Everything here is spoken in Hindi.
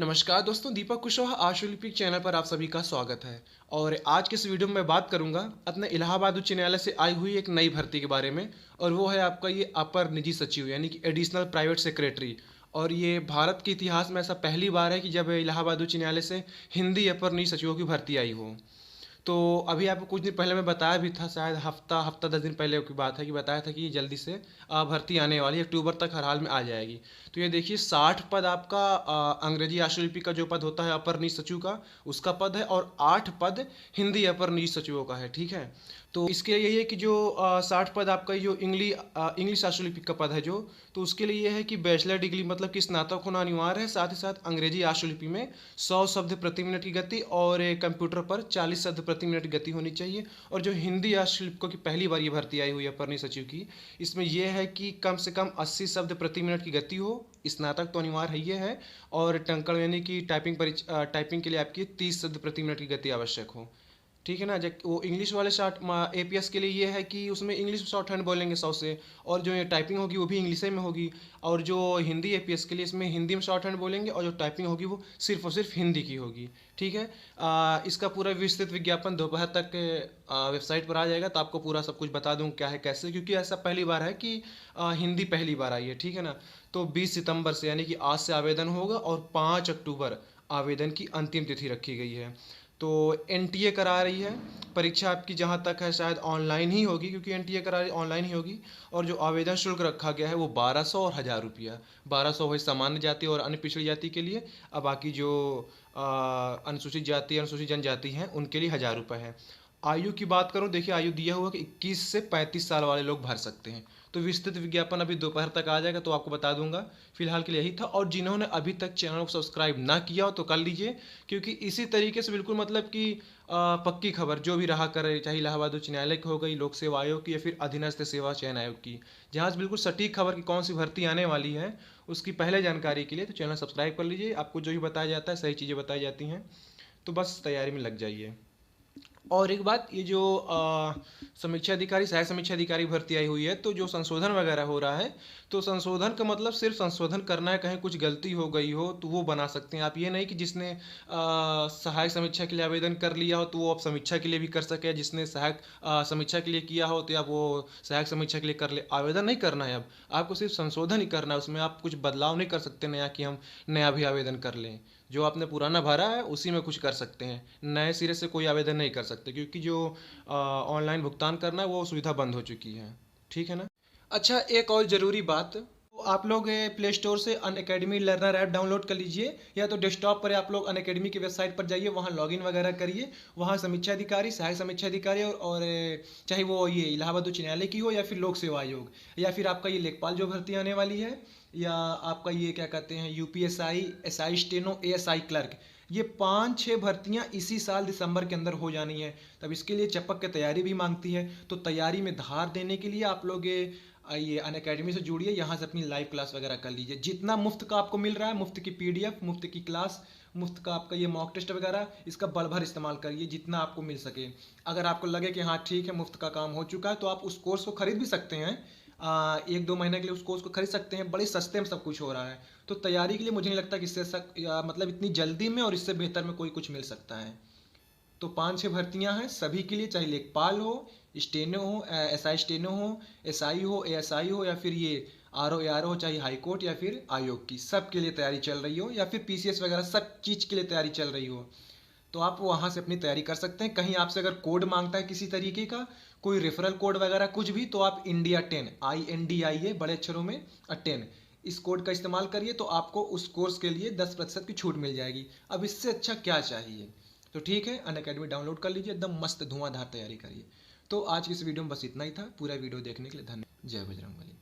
नमस्कार दोस्तों, दीपक कुशवाहा आशुलिपिक चैनल पर आप सभी का स्वागत है। और आज के इस वीडियो में मैं बात करूंगा अपने इलाहाबाद उच्च न्यायालय से आई हुई एक नई भर्ती के बारे में। और वो है आपका ये अपर निजी सचिव यानी कि एडिशनल प्राइवेट सेक्रेटरी। और ये भारत के इतिहास में ऐसा पहली बार है कि जब इलाहाबाद उच्च न्यायालय से हिंदी अपर निजी सचिवों की भर्ती आई हो। तो अभी आपको कुछ दिन पहले मैं बताया भी था, शायद हफ्ता 10 दिन पहले की बात है कि बताया था कि ये जल्दी से भर्ती आने वाली है, अक्टूबर तक हर हाल में आ जाएगी। तो ये देखिए 60 पद आपका अंग्रेजी आशुलिपि का जो पद होता है अपर निजी सचिव का, उसका पद है। और 8 पद हिंदी अपर निजी सचिवों का है। ठीक है, तो इसके लिए यही है कि जो 60 पद आपका जो इंग्लिश आशुलिपिक का पद है जो, तो उसके लिए यह है कि बैचलर डिग्री मतलब कि स्नातक होना अनिवार्य है। साथ ही साथ अंग्रेजी आशुलिपि में 100 शब्द प्रति मिनट की गति और कंप्यूटर पर 40 शब्द प्रति मिनट की गति होनी चाहिए। और जो हिंदी आशुलिपिकों की पहली बार ये भर्ती आई हुई है अपर निजी सचिव की, इसमें यह है कि कम से कम 80 शब्द प्रति मिनट की गति हो। स्नातक तो अनिवार्य ही है। और टंकण यानी कि टाइपिंग के लिए आपकी 30 शब्द प्रति मिनट की गति आवश्यक हो। ठीक है ना। जब वो इंग्लिश वाले शॉर्ट एपीएस के लिए ये है कि उसमें इंग्लिश शॉर्ट हैंड बोलेंगे 100 से, और जो ये टाइपिंग होगी वो भी इंग्लिश में होगी। और जो हिंदी एपीएस के लिए इसमें हिंदी में शॉर्ट हैंड बोलेंगे, और जो टाइपिंग होगी वो सिर्फ और सिर्फ हिंदी की होगी। ठीक है। इसका पूरा विस्तृत विज्ञापन दोपहर तक वेबसाइट पर आ जाएगा, तो आपको पूरा सब कुछ बता दूँ क्या है कैसे, क्योंकि ऐसा पहली बार है कि हिंदी पहली बार आई है। ठीक है ना। तो 20 सितंबर से यानी कि आज से आवेदन होगा, और 5 अक्टूबर आवेदन की अंतिम तिथि रखी गई है। तो एनटीए करा रही है। परीक्षा आपकी जहाँ तक है शायद ऑनलाइन ही होगी, क्योंकि एनटीए करा रही ऑनलाइन ही होगी। और जो आवेदन शुल्क रखा गया है वो 1200 और 1000 रुपया। 1200 है सामान्य जाति और अन्य पिछड़ी जाति के लिए। अब बाकी जो अनुसूचित जाति अनुसूचित जनजाति हैं उनके लिए 1000 रुपये है। आयु की बात करूं, देखिए आयु दिया हुआ कि 21 से 35 साल वाले लोग भर सकते हैं। तो विस्तृत विज्ञापन अभी दोपहर तक आ जाएगा, तो आपको बता दूंगा। फिलहाल के लिए यही था। और जिन्होंने अभी तक चैनल को सब्सक्राइब ना किया हो तो कर लीजिए, क्योंकि इसी तरीके से बिल्कुल मतलब कि पक्की खबर जो भी रहा करे, चाहे इलाहाबाद उच्च न्यायालय की हो गई, लोक सेवा आयोग की, या फिर अधीनस्थ सेवा चयन आयोग की, जहाँ से बिल्कुल सटीक खबर की कौन सी भर्ती आने वाली है उसकी पहले जानकारी के लिए तो चैनल सब्सक्राइब कर लीजिए। आपको जो भी बताया जाता है सही चीज़ें बताई जाती हैं, तो बस तैयारी में लग जाइए। और एक बात, ये जो समीक्षा अधिकारी सहायक समीक्षा अधिकारी भर्ती आई हुई है, तो जो संशोधन वगैरह हो रहा है, तो संशोधन का मतलब सिर्फ संशोधन करना है। कहीं कुछ गलती हो गई हो तो वो बना सकते हैं आप। ये नहीं कि जिसने सहायक समीक्षा के लिए आवेदन कर लिया हो तो वो अब समीक्षा के लिए भी कर सके, जिसने सहायक समीक्षा के लिए किया हो तो आप वो सहायक समीक्षा के लिए कर ले। आवेदन नहीं करना है, अब आपको सिर्फ संशोधन ही करना है। उसमें आप कुछ बदलाव नहीं कर सकते नया कि हम नया भी आवेदन कर लें। जो आपने पुराना भरा है उसी में कुछ कर सकते हैं, नए सिरे से कोई आवेदन नहीं कर सकते, क्योंकि जो ऑनलाइन भुगतान करना है वो सुविधा बंद हो चुकी है। ठीक है ना। अच्छा, एक और ज़रूरी बात, तो आप लोग प्ले स्टोर से अनअकैडमी लर्नर ऐप डाउनलोड कर लीजिए, या तो डेस्कटॉप पर आप लोग अनअकैडमी की वेबसाइट पर जाइए, वहाँ लॉगिन वगैरह करिए। वहाँ समीक्षा अधिकारी सहायक समीक्षा अधिकारी और चाहे वो ये इलाहाबाद उच्च न्यायालय की हो, या फिर लोक सेवा आयोग, या फिर आपका ये लेखपाल जो भर्ती आने वाली है, या आपका ये क्या कहते हैं UPSI, SI steno, ASI clerk, ये 5-6 भर्तियां इसी साल दिसंबर के अंदर हो जानी है। तब इसके लिए चपक के तैयारी भी मांगती है। तो तैयारी में धार देने के लिए आप लोग ये अनअकैडमी से जुड़िए, यहाँ से अपनी लाइव क्लास वगैरह कर लीजिए। जितना मुफ्त का आपको मिल रहा है, मुफ्त की पीडीएफ, मुफ्त की क्लास, मुफ्त का आपका ये मॉक टेस्ट वगैरह, इसका बल भर इस्तेमाल करिए जितना आपको मिल सके। अगर आपको लगे कि हाँ ठीक है मुफ्त का काम हो चुका है, तो आप उस कोर्स को खरीद भी सकते हैं। 1-2 महीने के लिए उस कोर्स को खरीद सकते हैं, बड़े सस्ते में सब कुछ हो रहा है। तो तैयारी के लिए मुझे नहीं लगता कि इससे मतलब इतनी जल्दी में और इससे बेहतर में कोई कुछ मिल सकता है। तो 5-6 भर्तियां हैं सभी के लिए, चाहे लेखपाल हो, स्टेनो हो, एसआई स्टेनो हो, एसआई हो, एएसआई हो, या फिर ये आरओ एआरओ हो, चाहे हाई कोर्ट या फिर आयोग की, सब के लिए तैयारी चल रही हो, या फिर पीसीएस वगैरह सब चीज़ के लिए तैयारी चल रही हो, तो आप वहाँ से अपनी तैयारी कर सकते हैं। कहीं आपसे अगर कोड मांगता है किसी तरीके का, कोई रेफरल कोड वगैरह कुछ भी, तो आप इंडिया 10 INDIA बड़े अक्षरों में 10 इस कोड का इस्तेमाल करिए, तो आपको उस कोर्स के लिए 10% की छूट मिल जाएगी। अब इससे अच्छा क्या चाहिए। तो ठीक है, अनअकैडमी डाउनलोड कर लीजिए, एकदम मस्त धुआंधार तैयारी करिए। तो आज की इस वीडियो में बस इतना ही था। पूरा वीडियो देखने के लिए धन्यवाद। जय बजरंगबली।